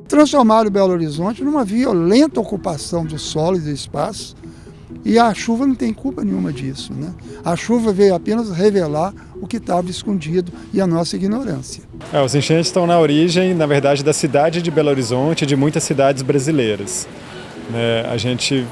transformaram Belo Horizonte numa violenta ocupação do solo e do espaço, e a chuva não tem culpa nenhuma disso, né? A chuva veio apenas revelar o que estava escondido e a nossa ignorância. Os enchentes estão na origem, na verdade, da cidade de Belo Horizonte e de muitas cidades brasileiras. A gente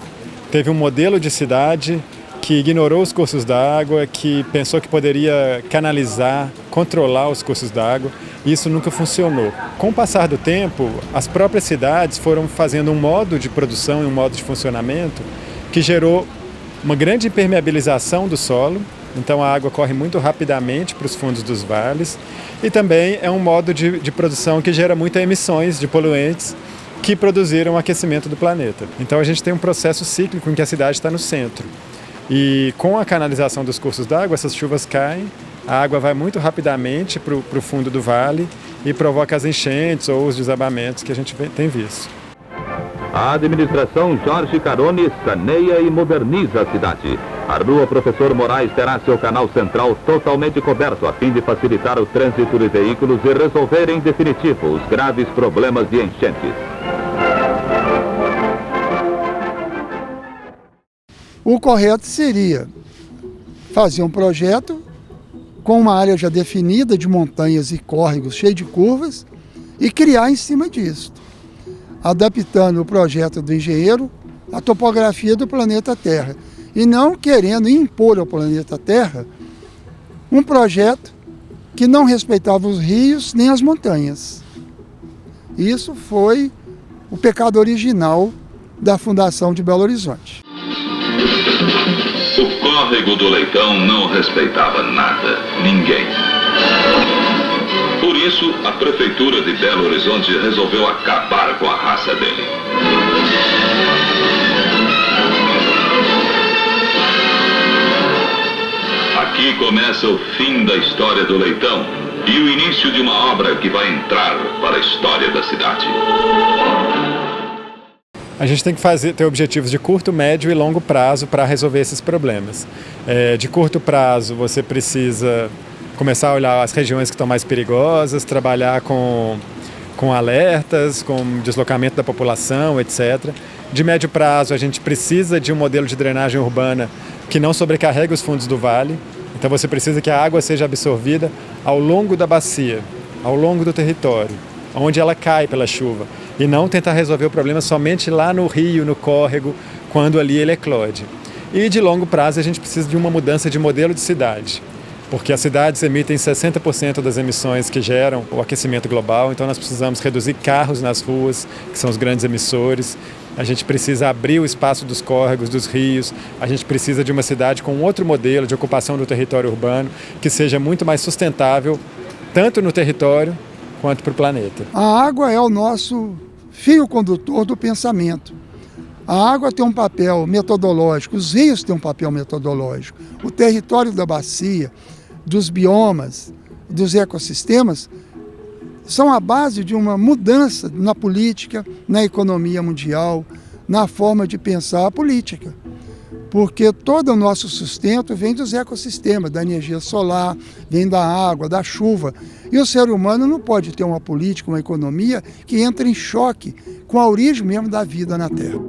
teve um modelo de cidade que ignorou os cursos d'água, que pensou que poderia canalizar, controlar os cursos d'água, e isso nunca funcionou. Com o passar do tempo, as próprias cidades foram fazendo um modo de produção e um modo de funcionamento que gerou uma grande impermeabilização do solo, então a água corre muito rapidamente para os fundos dos vales, e também é um modo de produção que gera muitas emissões de poluentes que produziram o aquecimento do planeta. Então a gente tem um processo cíclico em que a cidade está no centro. E com a canalização dos cursos d'água, essas chuvas caem, a água vai muito rapidamente para o fundo do vale e provoca as enchentes ou os desabamentos que a gente tem visto. A administração Jorge Carone saneia e moderniza a cidade. A rua Professor Moraes terá seu canal central totalmente coberto a fim de facilitar o trânsito de veículos e resolver em definitivo os graves problemas de enchentes. O correto seria fazer um projeto com uma área já definida de montanhas e córregos cheio de curvas e criar em cima disso, adaptando o projeto do engenheiro à topografia do planeta Terra e não querendo impor ao planeta Terra um projeto que não respeitava os rios nem as montanhas. Isso foi o pecado original da fundação de Belo Horizonte. O córrego do Leitão não respeitava nada, ninguém. Por isso, a Prefeitura de Belo Horizonte resolveu acabar com a raça dele. Aqui começa o fim da história do Leitão e o início de uma obra que vai entrar para a história da cidade. A gente tem que ter objetivos de curto, médio e longo prazo para resolver esses problemas. De curto prazo, você precisa começar a olhar as regiões que estão mais perigosas, trabalhar com alertas, com deslocamento da população, etc. De médio prazo, a gente precisa de um modelo de drenagem urbana que não sobrecarregue os fundos do vale. Então você precisa que a água seja absorvida ao longo da bacia, ao longo do território, onde ela cai pela chuva. E não tentar resolver o problema somente lá no rio, no córrego, quando ali ele eclode. E de longo prazo a gente precisa de uma mudança de modelo de cidade, porque as cidades emitem 60% das emissões que geram o aquecimento global, então nós precisamos reduzir carros nas ruas, que são os grandes emissores. A gente precisa abrir o espaço dos córregos, dos rios, a gente precisa de uma cidade com outro modelo de ocupação do território urbano, que seja muito mais sustentável, tanto no território quanto para o planeta. A água é o nosso fio condutor do pensamento. A água tem um papel metodológico, os rios têm um papel metodológico, o território da bacia, dos biomas, dos ecossistemas, são a base de uma mudança na política, na economia mundial, na forma de pensar a política. Porque todo o nosso sustento vem dos ecossistemas, da energia solar, vem da água, da chuva. E o ser humano não pode ter uma política, uma economia que entre em choque com a origem mesmo da vida na Terra.